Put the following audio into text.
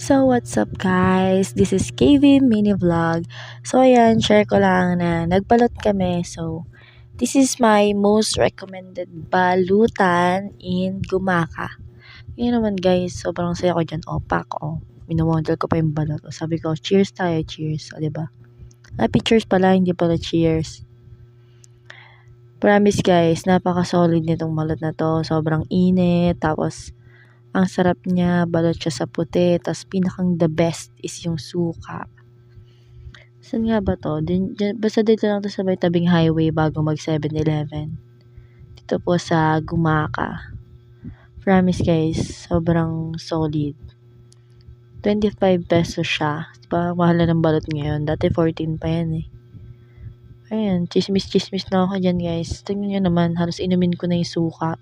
So, what's up guys? This is KV Mini Vlog. So, ayan, share ko lang na nagbalot kami. So, this is my most recommended balutan in Gumaka. Yun naman guys, sobrang saya ko dyan. Opak, minamodel ko pa yung balot. Sabi ko, cheers tayo, cheers. O, diba? Happy cheers pala, hindi pala cheers. Promise guys, napaka-solid nitong balot na to. Sobrang init, tapos ang sarap niya, balot siya sa puti, tas pinakang the best is yung suka. Saan nga ba to? Basta dito lang to sa may tabing highway bago mag 7-Eleven. Dito po sa Gumaka. Promise guys, sobrang solid. 25 pesos siya. Diba, mahal na ng balot ngayon. Dati 14 pa yan eh. Ayan, chismis na ako dyan guys. Tingnan nyo naman, halos inumin ko na yung suka.